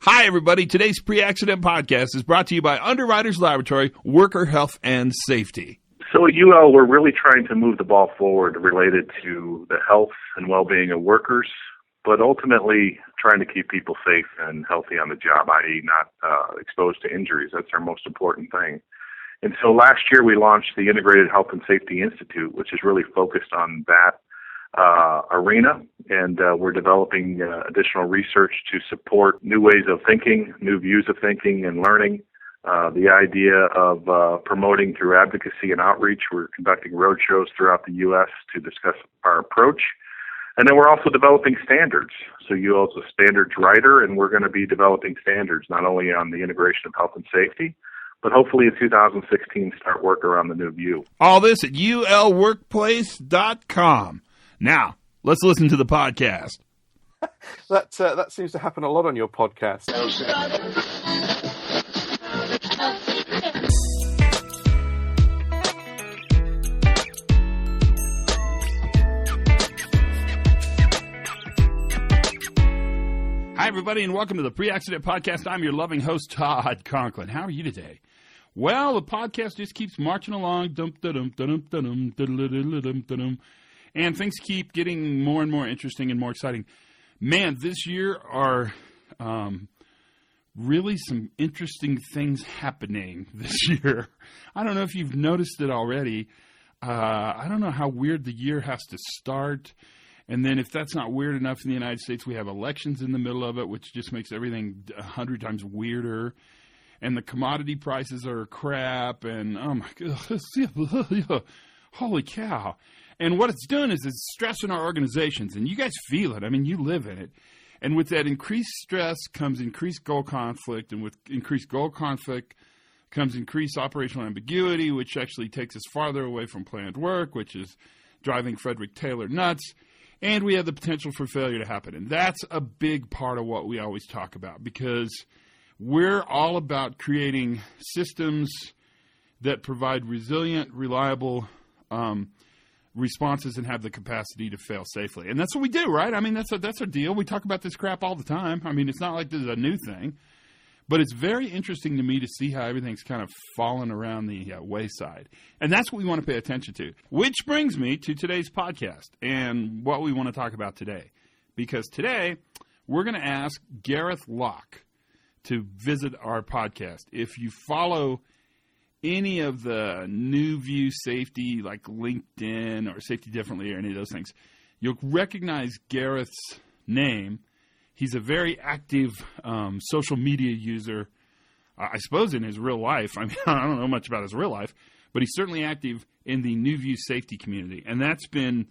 Hi, everybody. Today's pre-accident podcast is brought to you by Underwriters Laboratory, Worker Health and Safety. So at UL, we're really trying to move the ball forward related to the health and well-being of workers, but ultimately trying to keep people safe and healthy on the job, i.e. not exposed to injuries. That's our most important thing. And so last year we launched the Integrated Health and Safety Institute, which is really focused on that arena, and we're developing additional research to support new ways of thinking, new views of thinking and learning. The idea of promoting through advocacy and outreach. We're conducting roadshows throughout the U.S. to discuss our approach. And then we're also developing standards. So UL is a standards writer, and we're going to be developing standards not only on the integration of health and safety, but hopefully in 2016 start work around the new view. All this at ulworkplace.com. Now, let's listen to the podcast. That seems to happen a lot on your podcast. Hi, everybody, and welcome to the Pre-Accident Podcast. I'm your loving host, Todd Conklin. How are you today? Well, the podcast just keeps marching along. And things keep getting more and more interesting and more exciting. Man, this year are really some interesting things happening this year. I don't know if you've noticed it already. I don't know how weird the year has to start. And then if that's not weird enough in the United States, we have elections in the middle of it, which just makes everything 100 times weirder. And the commodity prices are crap. And, oh, my God, holy cow. And what it's done is it's stressing our organizations, and you guys feel it. I mean, you live in it. And with that increased stress comes increased goal conflict, and with increased goal conflict comes increased operational ambiguity, which actually takes us farther away from planned work, which is driving Frederick Taylor nuts, and we have the potential for failure to happen. And that's a big part of what we always talk about, because we're all about creating systems that provide resilient, reliable responses and have the capacity to fail safely. And that's what we do, right? I mean, that's our deal. We talk about this crap all the time. I mean, it's not like this is a new thing. But it's very interesting to me to see how everything's kind of fallen around the wayside. And that's what we want to pay attention to. Which brings me to today's podcast and what we want to talk about today. Because today, we're going to ask Gareth Lock to visit our podcast. If you follow any of the new view safety, like LinkedIn or Safety Differently or any of those things, you'll recognize Gareth's name. He's a very active social media user, I suppose in his real life. I mean, I don't know much about his real life, but he's certainly active in the new view safety community, and that's been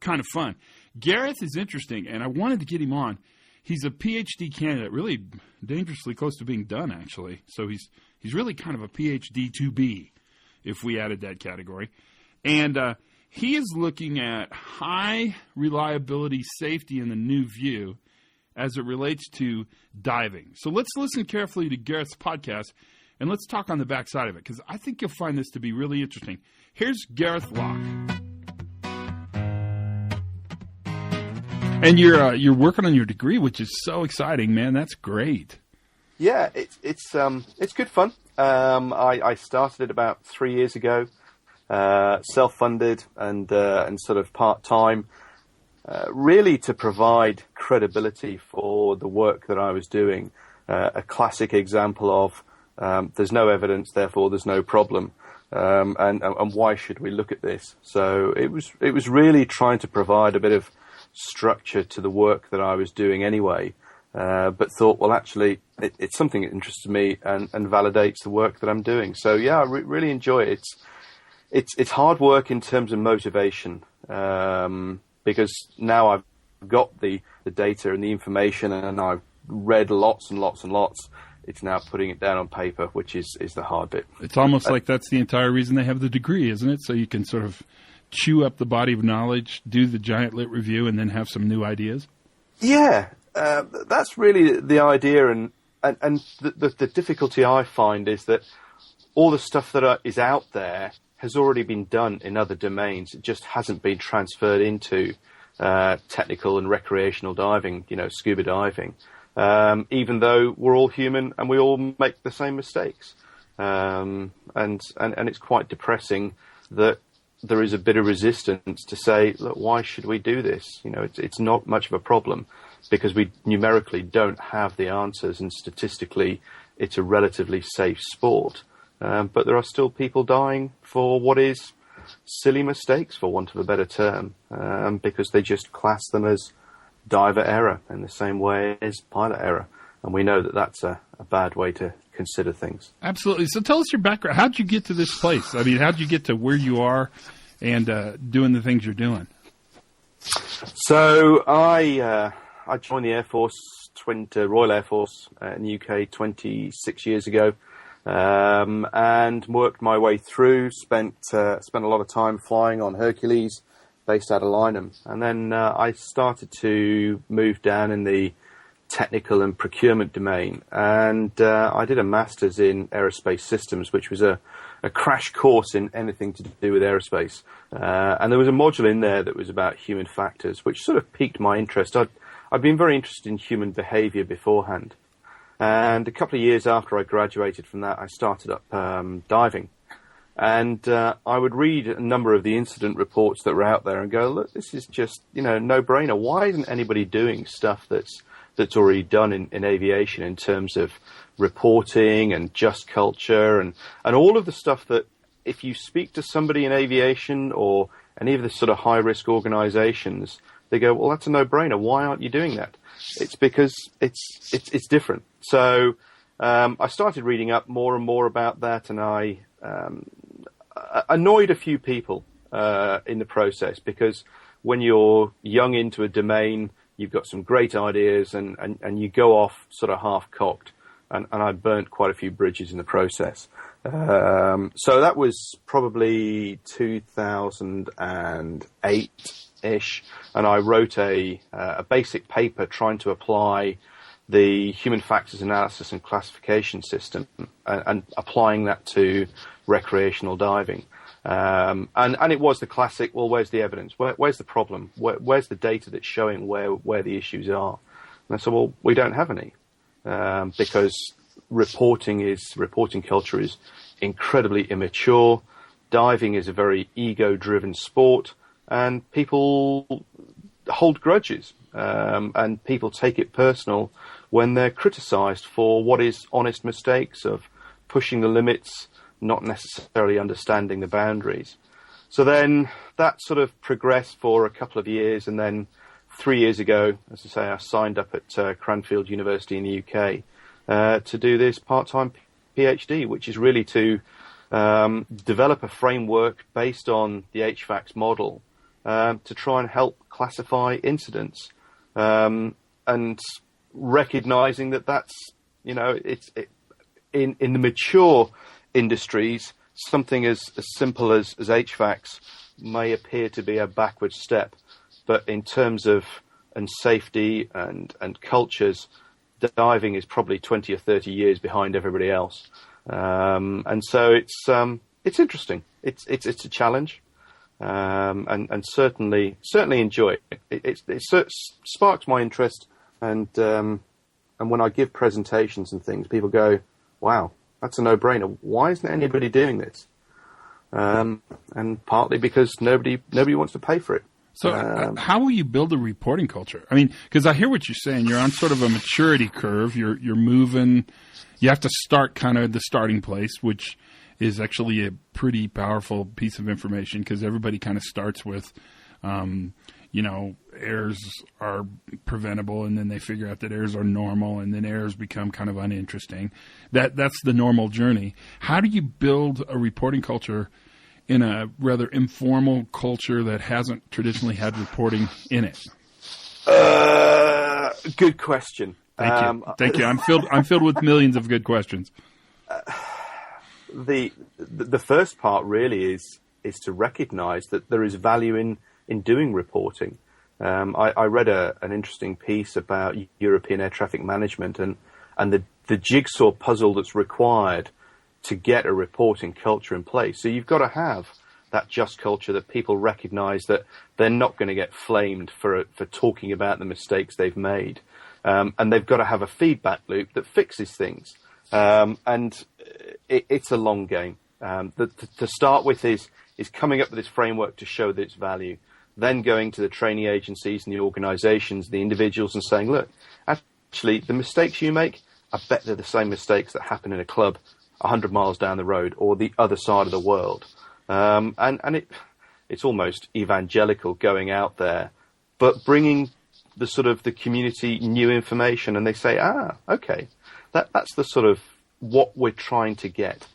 kind of fun. Gareth is interesting, and I wanted to get him on. He's a PhD candidate, really dangerously close to being done, actually. So he's really kind of a PhD to be, if we added that category. And he is looking at high reliability safety in the new view as it relates to diving. So let's listen carefully to Gareth's podcast, and let's talk on the backside of it, because I think you'll find this to be really interesting. Here's Gareth Lock. And you're working on your degree, which is so exciting, man. That's great. Yeah, it's good fun. I started it about 3 years ago, self-funded and sort of part-time, really to provide credibility for the work that I was doing. A classic example of there's no evidence, therefore there's no problem, and why should we look at this? So it was really trying to provide a bit of structure to the work that I was doing anyway, but thought, well, actually, it's something that interests me and validates the work that I'm doing. So yeah, I really enjoy it. It's hard work in terms of motivation, because now I've got the data and the information, and I've read lots and lots and lots. It's now putting it down on paper, which is the hard bit. It's almost like that's the entire reason they have the degree, isn't it? So you can sort of chew up the body of knowledge, do the giant lit review, and then have some new ideas? Yeah, that's really the idea. And the difficulty I find is that all the stuff that is out there has already been done in other domains. It just hasn't been transferred into technical and recreational diving, scuba diving. even though we're all human and we all make the same mistakes. And it's quite depressing that there is a bit of resistance to say, look, why should we do this? It's not much of a problem because we numerically don't have the answers, and statistically it's a relatively safe sport. But there are still people dying for what is silly mistakes, for want of a better term, because they just class them as diver error in the same way as pilot error. And we know that that's a bad way to consider things. Absolutely. So tell us your background. How'd you get to this place? I mean, how'd you get to where you are and doing the things you're doing? So I joined the Air Force, Royal Air Force in the UK 26 years ago, and worked my way through, spent a lot of time flying on Hercules, based out of Lynham. And then I started to move down in the technical and procurement domain. And I did a master's in aerospace systems, which was a crash course in anything to do with aerospace. And there was a module in there that was about human factors, which sort of piqued my interest. I'd been very interested in human behavior beforehand. And a couple of years after I graduated from that, I started up diving. And I would read a number of the incident reports that were out there and go, look, this is just, no-brainer. Why isn't anybody doing stuff that's already done in aviation in terms of reporting and just culture and all of the stuff that if you speak to somebody in aviation or any of the sort of high-risk organizations, they go, well, that's a no-brainer. Why aren't you doing that? It's because it's different. So I started reading up more and more about that, and I annoyed a few people in the process, because when you're young into a domain, you've got some great ideas and you go off sort of half-cocked, and I burnt quite a few bridges in the process. So that was probably 2008-ish, and I wrote a basic paper trying to apply the human factors analysis and classification system and applying that to recreational diving. And it was the classic, well, where's the evidence? Where's the problem? Where's the data that's showing where the issues are? And I said, well, we don't have any, because reporting culture is incredibly immature. Diving is a very ego-driven sport, and people hold grudges, and people take it personal when they're criticized for what is honest mistakes of pushing the limits, not necessarily understanding the boundaries. So then that sort of progressed for a couple of years, and then 3 years ago, as I say, I signed up at Cranfield University in the UK to do this part-time PhD, which is really to develop a framework based on the HVACS model to try and help classify incidents, and recognizing that's, it's in the mature industries, something as simple as HVACS may appear to be a backward step, but in terms of safety and cultures, diving is probably 20 or 30 years behind everybody else, and so it's interesting. It's a challenge, and certainly enjoy it. It sparks my interest, and when I give presentations and things, people go, "Wow, that's a no-brainer. Why isn't anybody doing this?" And partly because nobody wants to pay for it. So how will you build a reporting culture? I mean, because I hear what you're saying. You're on sort of a maturity curve. You're moving. You have to start kind of at the starting place, which is actually a pretty powerful piece of information, because everybody kind of starts with, errors are preventable, and then they figure out that errors are normal, and then errors become kind of uninteresting. That's the normal journey. How do you build a reporting culture in a rather informal culture that hasn't traditionally had reporting in it? Good question. Thank you. I'm filled with millions of good questions. The first part really is to recognise that there is value in doing reporting. I read an interesting piece about European air traffic management and the jigsaw puzzle that's required to get a reporting culture in place. So you've got to have that just culture, that people recognise that they're not going to get flamed for talking about the mistakes they've made. And they've got to have a feedback loop that fixes things. And it's a long game. To start with is coming up with this framework to show that its value, then going to the training agencies and the organizations, the individuals, and saying, look, actually, the mistakes you make, I bet they're the same mistakes that happen in a club 100 miles down the road or the other side of the world. And it's almost evangelical going out there, but bringing the community new information, and they say, okay, that's the sort of what we're trying to get.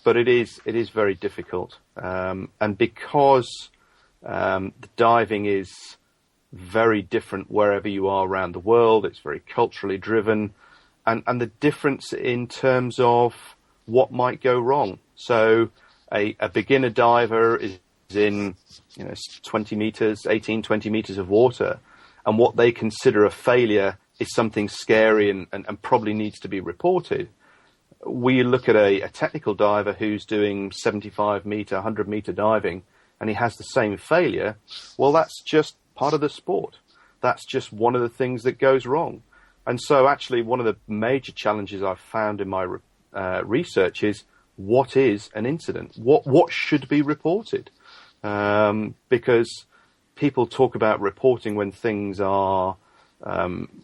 But it is very difficult. And because the diving is very different wherever you are around the world, it's very culturally driven, and the difference in terms of what might go wrong. So a beginner diver is in 20 meters, 18, 20 meters of water, and what they consider a failure is something scary and probably needs to be reported. We look at a technical diver who's doing 75 meter, 100 meter diving, and he has the same failure. Well, that's just part of the sport. That's just one of the things that goes wrong. And so actually one of the major challenges I've found in my research is, what is an incident? What should be reported? Because people talk about reporting when things are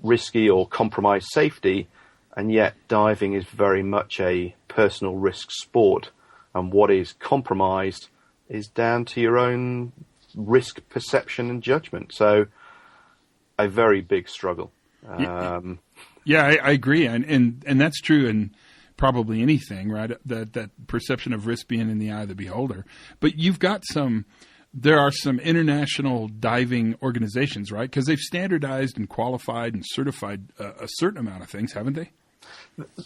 risky or compromise safety, and yet diving is very much a personal risk sport, and what is compromised is down to your own risk perception and judgment. So a very big struggle. Yeah, I agree, and that's true in probably anything, right? That perception of risk being in the eye of the beholder. But there are some international diving organizations, right? Because they've standardized and qualified and certified a certain amount of things, haven't they?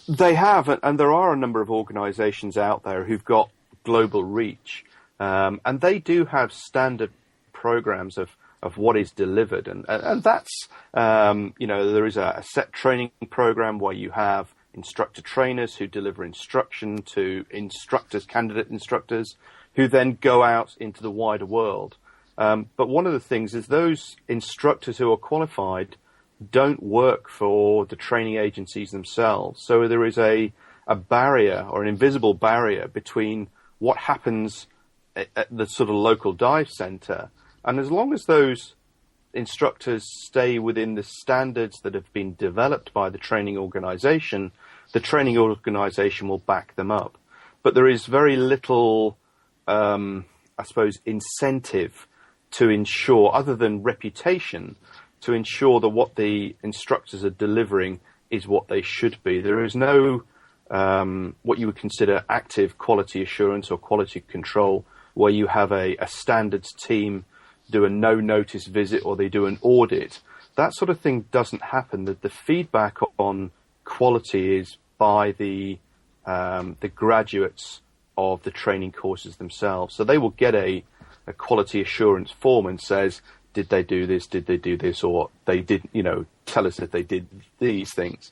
They have, and there are a number of organizations out there who've got global reach, and they do have standard programs of what is delivered, and that's there is a set training program where you have instructor trainers who deliver instruction to instructors, candidate instructors, who then go out into the wider world. But one of the things is those instructors who are qualified don't work for the training agencies themselves. So there is a barrier, or an invisible barrier, between what happens at the sort of local dive center. And as long as those instructors stay within the standards that have been developed by the training organization will back them up. But there is very little, incentive to ensure, other than reputation, to ensure that what the instructors are delivering is what they should be. There is no what you would consider active quality assurance or quality control, where you have a standards team do a no-notice visit or they do an audit. That sort of thing doesn't happen. The feedback on quality is by the graduates of the training courses themselves. So they will get a quality assurance form and says, did they do this, or they did, tell us that they did these things.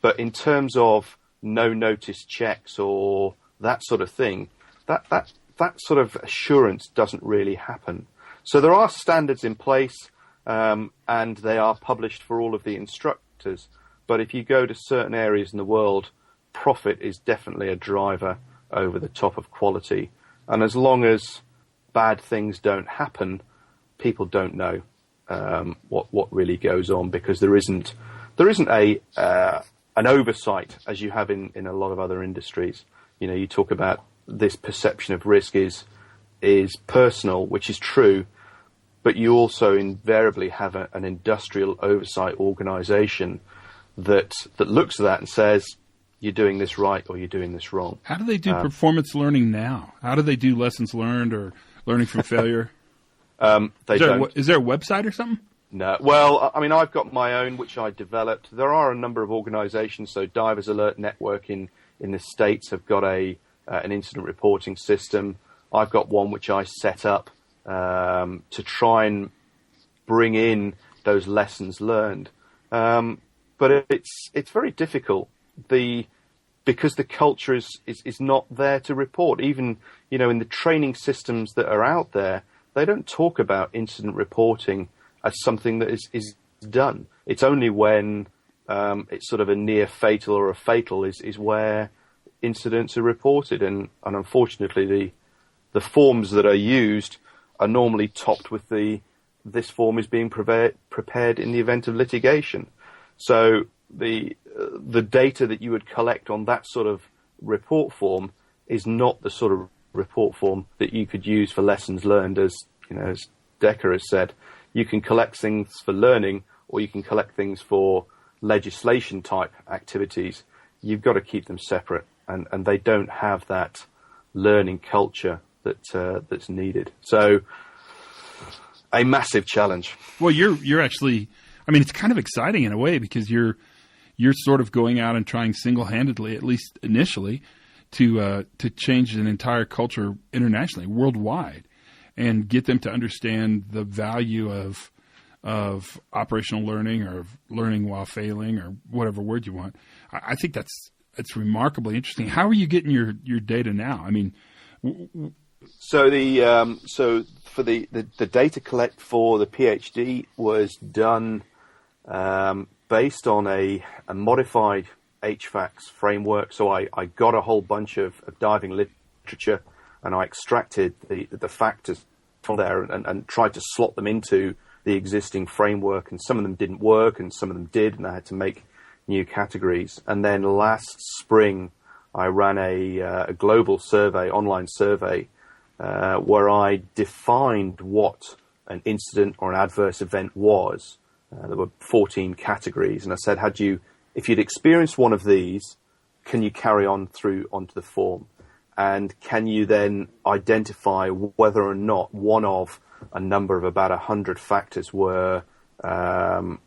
But in terms of no-notice checks or that sort of thing, that sort of assurance doesn't really happen. So there are standards in place, and they are published for all of the instructors. But if you go to certain areas in the world, profit is definitely a driver over the top of quality. And as long as bad things don't happen, people don't know what really goes on, because there isn't an oversight as you have in a lot of other industries. You talk about this perception of risk is personal, which is true, but you also invariably have an industrial oversight organization that looks at that and says, you're doing this right or you're doing this wrong. How do they do performance learning now? How do they do lessons learned or learning from failure? Is there a website or something? No. Well, I mean, I've got my own, which I developed. There are a number of organizations. So Divers Alert Network in the States have got an incident reporting system. I've got one which I set up to try and bring in those lessons learned. But it's very difficult. Because the culture is not there to report. Even, in the training systems that are out there, they don't talk about incident reporting as something that is done. It's only when it's sort of a near fatal or a fatal is where incidents are reported, and unfortunately the forms that are used are normally topped with this form is being prepared in the event of litigation. So the data that you would collect on that sort of report form is not the sort of report form that you could use for lessons learned, as Decker has said. You can collect things for learning, or you can collect things for legislation type activities. You've got to keep them separate, and they don't have that learning culture that's needed. So a massive challenge. Well, you're actually, I mean, it's kind of exciting in a way, because you're sort of going out and trying single-handedly, at least initially, to change an entire culture internationally, worldwide, and get them to understand the value of operational learning, or learning while failing, or whatever word you want. I think that's remarkably interesting. How are you getting your data now? I mean, so for the data collect for the PhD was done based on a modified HVACs framework. So I got a whole bunch of diving literature, and I extracted the factors from there and tried to slot them into the existing framework. And some of them didn't work, and some of them did, and I had to make new categories. And then last spring, I ran a global survey, online survey, where I defined what an incident or an adverse event was. There were 14 categories, and I said, if you'd experienced one of these, can you carry on through onto the form? And can you then identify whether or not one of a number of about 100 factors were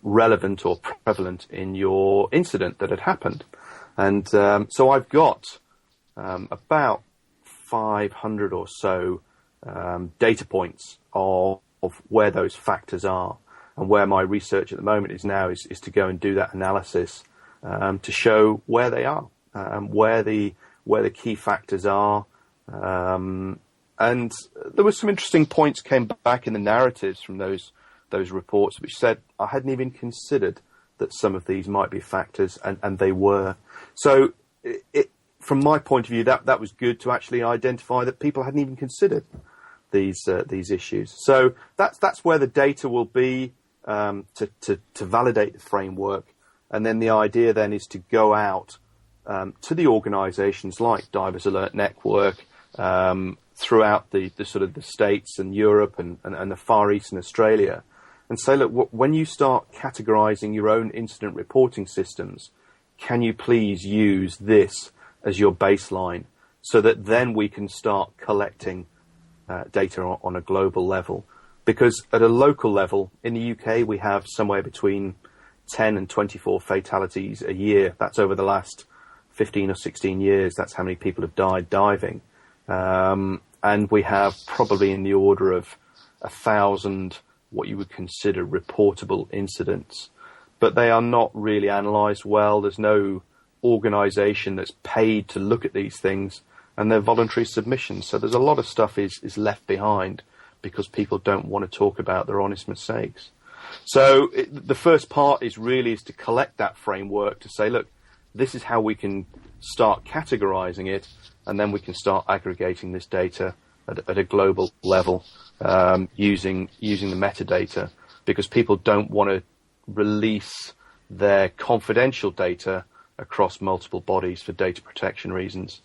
relevant or prevalent in your incident that had happened? And so I've got about 500 or so data points of where those factors are. And where my research at the moment is to go and do that analysis to show where they are, where the key factors are. And there were some interesting points came back in the narratives from those reports, which said I hadn't even considered that some of these might be factors, and they were. So from my point of view, that was good to actually identify that people hadn't even considered these issues. So that's where the data will be to validate the framework, and then the idea then is to go out to the organisations like Divers Alert Network throughout the sort of the States and Europe and the Far East and Australia, and say, look, when you start categorising your own incident reporting systems, can you please use this as your baseline, so that then we can start collecting data on a global level. Because at a local level, in the UK, we have somewhere between 10 and 24 fatalities a year. That's over the last 15 or 16 years. That's how many people have died diving. And we have probably in the order of 1,000 what you would consider reportable incidents. But they are not really analysed well. There's no organisation that's paid to look at these things, and they're voluntary submissions. So there's a lot of stuff is left behind, because people don't want to talk about their honest mistakes. So the first part is to collect that framework to say, look, this is how we can start categorizing it, and then we can start aggregating this data at a global level using the metadata, because people don't want to release their confidential data across multiple bodies for data protection reasons,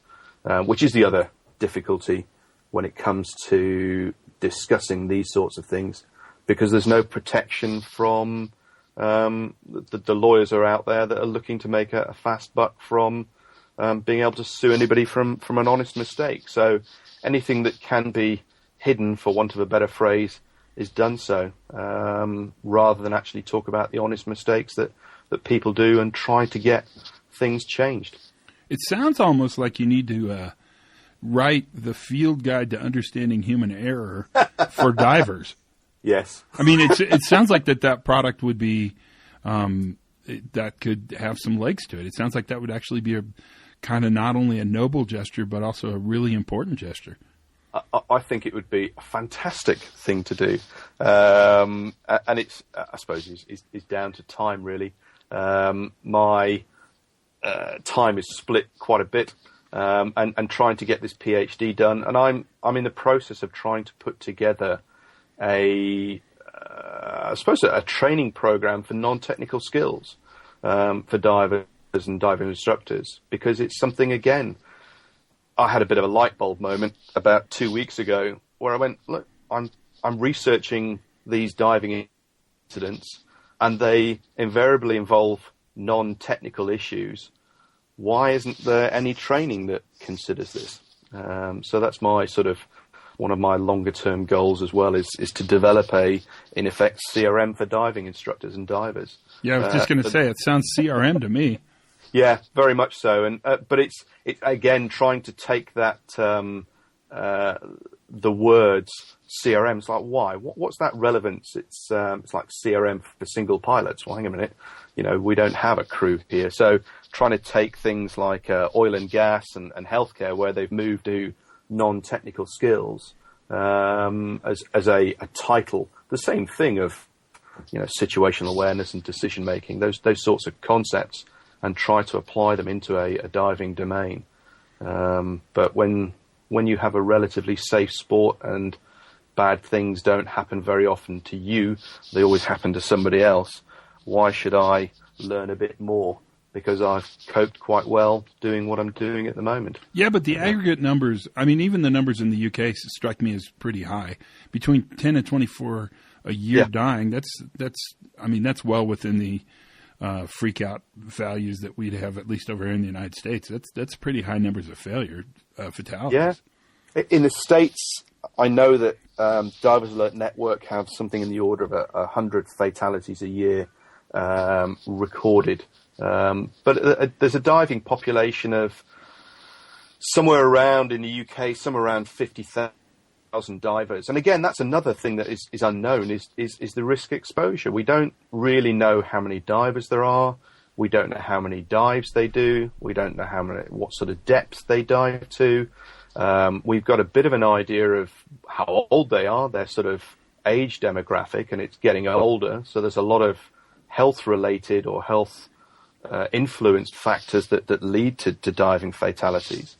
which is the other difficulty when it comes to discussing these sorts of things, because there's no protection from the lawyers are out there that are looking to make a fast buck from being able to sue anybody from an honest mistake. So anything that can be hidden, for want of a better phrase, is done so, rather than actually talk about the honest mistakes that people do and try to get things changed. It sounds almost like you need to write the field guide to understanding human error for divers. Yes. I mean, it sounds like that product would be, that could have some legs to it. It sounds like that would actually be a kind of not only a noble gesture, but also a really important gesture. I think it would be a fantastic thing to do. And it's, I suppose, is down to time, really. my time is split quite a bit, and trying to get this PhD done. And I'm in the process of trying to put together I suppose a training program for non-technical skills for divers and diving instructors, because it's something, again, I had a bit of a light bulb moment about 2 weeks ago where I went, look, I'm researching these diving incidents, and they invariably involve non-technical issues. Why isn't there any training that considers this? So that's my sort of one of my longer term goals as well, is to develop in effect, CRM for diving instructors and divers. Yeah, I was just going to say, it sounds CRM to me. Yeah, very much so. And but it's again trying to take that the words CRM. It's like, why? What's that relevance? It's like CRM for single pilots. Well, hang a minute. We don't have a crew here. So trying to take things like oil and gas and healthcare, where they've moved to non-technical skills, as a title. The same thing of situational awareness and decision making. Those sorts of concepts, and try to apply them into a diving domain. But when you have a relatively safe sport and bad things don't happen very often to you, they always happen to somebody else. Why should I learn a bit more? Because I've coped quite well doing what I'm doing at the moment. Yeah, but the aggregate numbers, I mean, even the numbers in the UK strike me as pretty high. Between 10 and 24 a year dying, that's well within the freak out values that we'd have, at least over here in the United States. That's pretty high numbers of fatalities. Yeah. In the States, I know that Divers Alert Network have something in the order of 100 fatalities a year recorded. But there's a diving population of somewhere around, in the UK, somewhere around 50,000 divers. And again, that's another thing that is unknown, is the risk exposure. We don't really know how many divers there are. We don't know how many dives they do. We don't know what sort of depth they dive to. We've got a bit of an idea of how old they are, their sort of age demographic, and it's getting older. So there's a lot of health-related or influenced factors that lead to diving fatalities.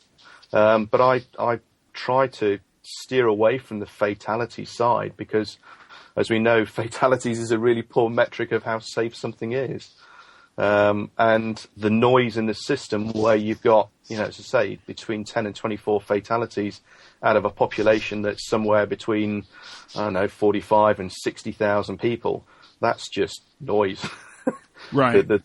But I try to steer away from the fatality side, because, as we know, fatalities is a really poor metric of how safe something is. And the noise in the system, where you've got, as I say, between 10 and 24 fatalities out of a population that's somewhere between, 45 and 60,000 people, that's just noise. Right. The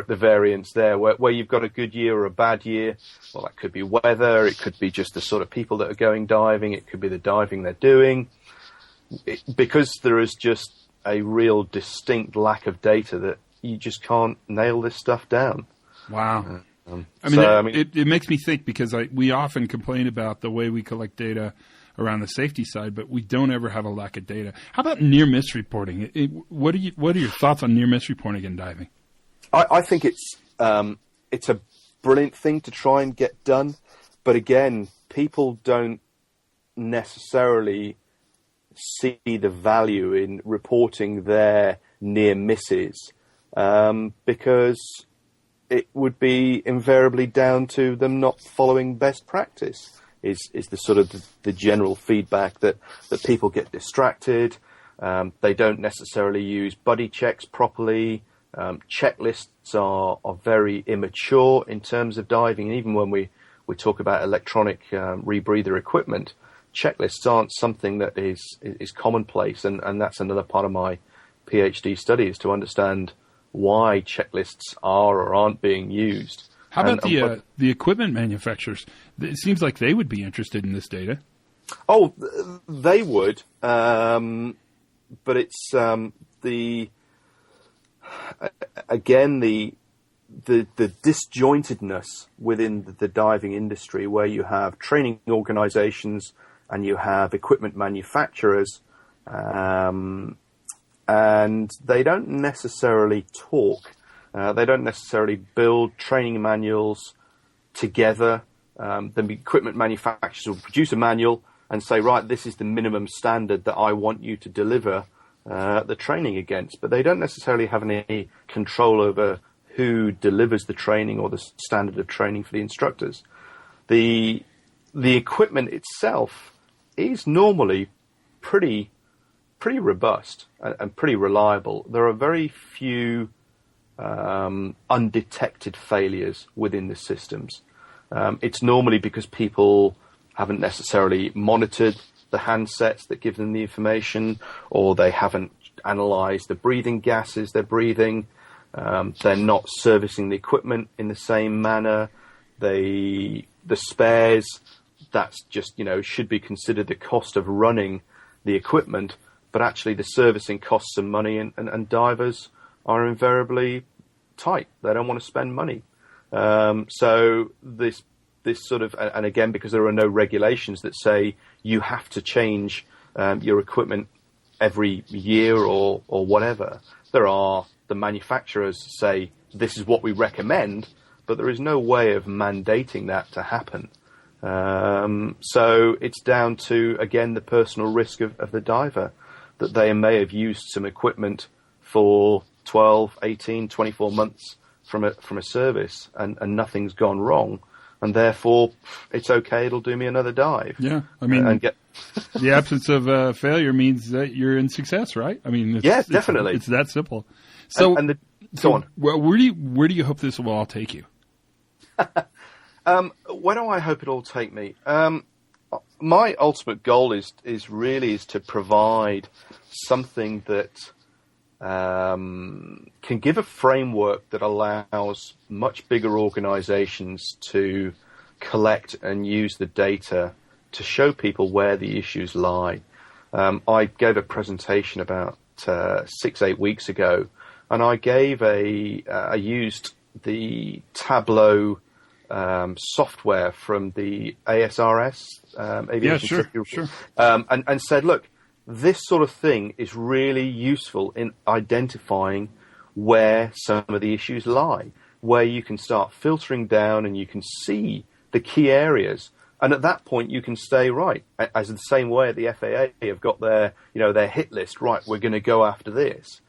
variance there, where you've got a good year or a bad year, well, that could be weather, it could be just the sort of people that are going diving, it could be the diving they're doing. Because there is just a real distinct lack of data, that you just can't nail this stuff down. Wow. It makes me think, because we often complain about the way we collect data around the safety side, but we don't ever have a lack of data. How about near-miss reporting? What are your thoughts on near-miss reporting in diving? I think it's a brilliant thing to try and get done, but again, people don't necessarily see the value in reporting their near misses, because it would be invariably down to them not following best practice. Is the sort of the general feedback that people get distracted. They don't necessarily use buddy checks properly. Checklists are very immature in terms of diving. And even when we talk about electronic rebreather equipment, checklists aren't something that is commonplace. And that's another part of my PhD study, is to understand why checklists are or aren't being used. How about the equipment manufacturers? It seems like they would be interested in this data. Oh, they would, but it's the disjointedness within the diving industry, where you have training organizations and you have equipment manufacturers, and they don't necessarily talk. They don't necessarily build training manuals together. The equipment manufacturers will produce a manual and say, right, this is the minimum standard that I want you to deliver the training against. But they don't necessarily have any control over who delivers the training or the standard of training for the instructors. The equipment itself is normally pretty robust and pretty reliable. There are very few undetected failures within the systems. It's normally because people haven't necessarily monitored the handsets that give them the information, or they haven't analysed the breathing gases they're breathing. They're not servicing the equipment in the same manner. The spares, that's just, should be considered the cost of running the equipment, but actually the servicing costs some money, and divers are invariably tight. They don't want to spend money. So this sort of, and again, because there are no regulations that say you have to change your equipment every year or whatever, the manufacturers say this is what we recommend, but there is no way of mandating that to happen. So it's down to, again, the personal risk of the diver, that they may have used some equipment for 12, 18, 24 months from a service, and nothing's gone wrong, and therefore it's okay, it'll do me another dive. Yeah, I mean, the absence of failure means that you're in success, right? I mean, definitely. It's that simple. So, go on. Well, where do you hope this will all take you? Where do I hope it'll take me? My ultimate goal is to provide something that can give a framework that allows much bigger organizations to collect and use the data to show people where the issues lie. I gave a presentation about 6-8 weeks ago, and I used the Tableau software from the ASRS, Aviation Safety, sure. And said, look, this sort of thing is really useful in identifying where some of the issues lie, where you can start filtering down and you can see the key areas. And at that point, you can stay right. As the same way the FAA have got their hit list, right, we're going to go after this.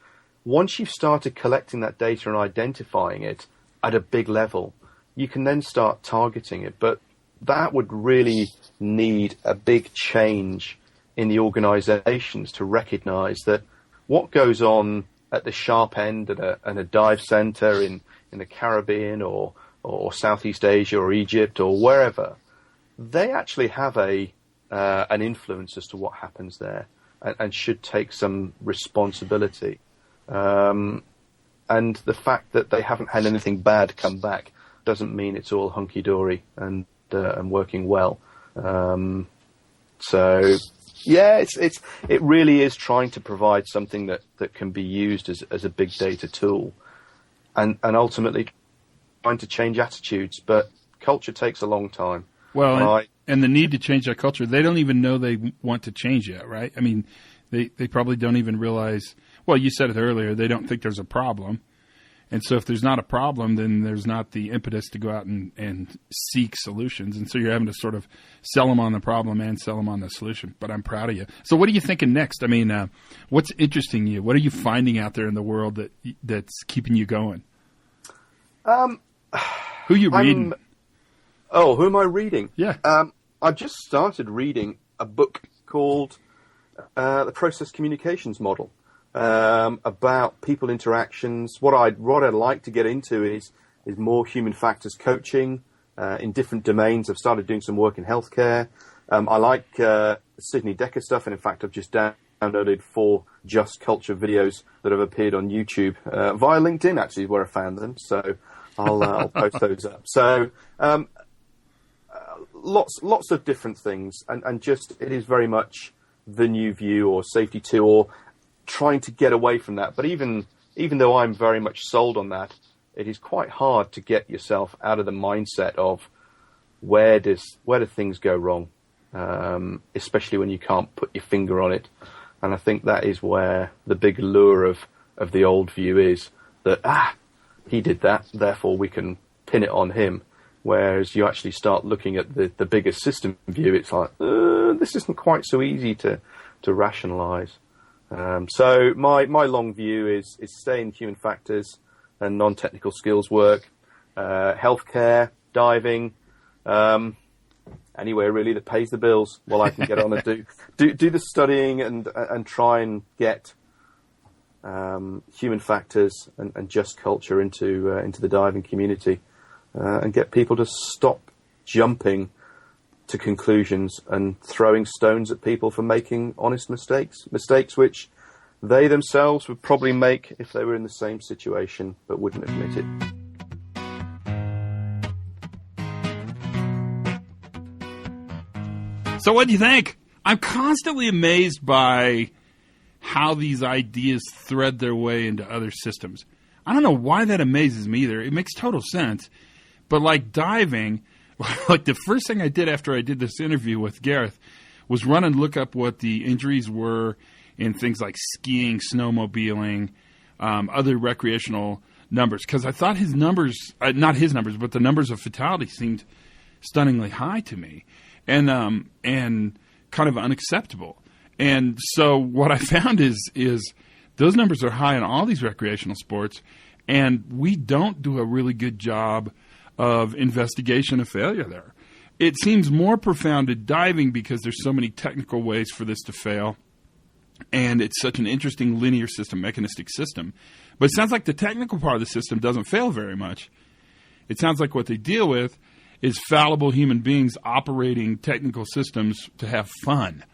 Once you've started collecting that data and identifying it at a big level, you can then start targeting it. But that would really need a big change in the organizations to recognize that what goes on at the sharp end at a dive center in the Caribbean or Southeast Asia or Egypt or wherever, they actually have an influence as to what happens there, and should take some responsibility. And the fact that they haven't had anything bad come back doesn't mean it's all hunky-dory and working well. So yeah, it really is trying to provide something that can be used as a big data tool, and ultimately trying to change attitudes. But culture takes a long time. Well, and the need to change that culture, they don't even know they want to change yet, right? I mean, they probably don't even realize. Well, you said it earlier. They don't think there's a problem. And so if there's not a problem, then there's not the impetus to go out and seek solutions. And so you're having to sort of sell them on the problem and sell them on the solution. But I'm proud of you. So what are you thinking next? I mean, what's interesting you? What are you finding out there in the world that's keeping you going? Who are you reading? Who am I reading? Yeah. I've just started reading a book called The Process Communications Model. About people interactions. What I'd like to get into is more human factors coaching in different domains. I've started doing some work in healthcare. I like Sidney Dekker stuff, and in fact, I've just downloaded 4 Just Culture videos that have appeared on YouTube via LinkedIn. Actually, is where I found them. So I'll post those up. So lots of different things, and just it is very much the new view or safety 2 or trying to get away from that. But even though I'm very much sold on that, it is quite hard to get yourself out of the mindset of where do things go wrong, especially when you can't put your finger on it. And I think that is where the big lure of the old view is, that he did that, therefore we can pin it on him. Whereas you actually start looking at the bigger system view, it's like, this isn't quite so easy to rationalize. So my long view is stay in human factors, and non-technical skills work, healthcare, diving, anywhere really that pays the bills while I can get on and do the studying and try and get human factors and just culture into the diving community, and get people to stop jumping to conclusions and throwing stones at people for making honest mistakes which they themselves would probably make if they were in the same situation but wouldn't admit it. So what do you think? I'm constantly amazed by how these ideas thread their way into other systems. I don't know why that amazes me either. It makes total sense. But like diving, like the first thing I did after I did this interview with Gareth was run and look up what the injuries were in things like skiing, snowmobiling, other recreational numbers. Because I thought his numbers, not his numbers, but the numbers of fatality seemed stunningly high to me. And kind of unacceptable. And so what I found is those numbers are high in all these recreational sports, and we don't do a really good job of investigation of failure there. It seems more profound in diving because there's so many technical ways for this to fail, and it's such an interesting linear system, mechanistic system. But it sounds like the technical part of the system doesn't fail very much. It sounds like what they deal with is fallible human beings operating technical systems to have fun.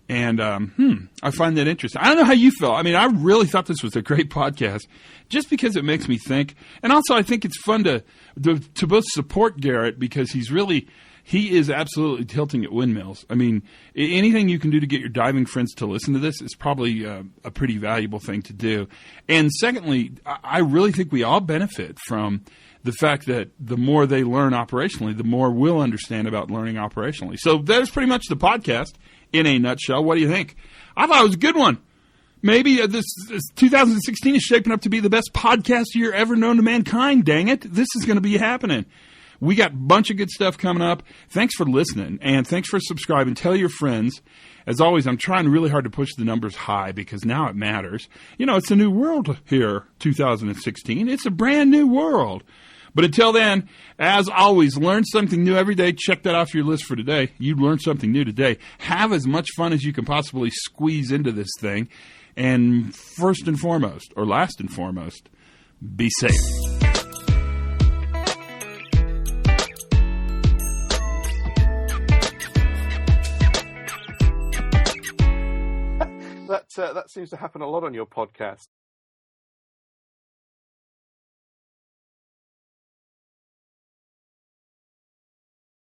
And I find that interesting. I don't know how you feel. I mean, I really thought this was a great podcast just because it makes me think. And also I think it's fun to both support Gareth because he is absolutely tilting at windmills. I mean, anything you can do to get your diving friends to listen to this is probably a pretty valuable thing to do. And secondly, I really think we all benefit from the fact that the more they learn operationally, the more we'll understand about learning operationally. So that's pretty much the podcast in a nutshell. What do you think? I thought it was a good one. Maybe this 2016 is shaping up to be the best podcast year ever known to mankind, dang it. This is going to be happening. We got a bunch of good stuff coming up. Thanks for listening, and thanks for subscribing. Tell your friends. As always, I'm trying really hard to push the numbers high because now it matters. You know, it's a new world here, 2016. It's a brand new world. But until then, as always, learn something new every day. Check that off your list for today. You learned something new today. Have as much fun as you can possibly squeeze into this thing. And first and foremost, or last and foremost, be safe. That seems to happen a lot on your podcast.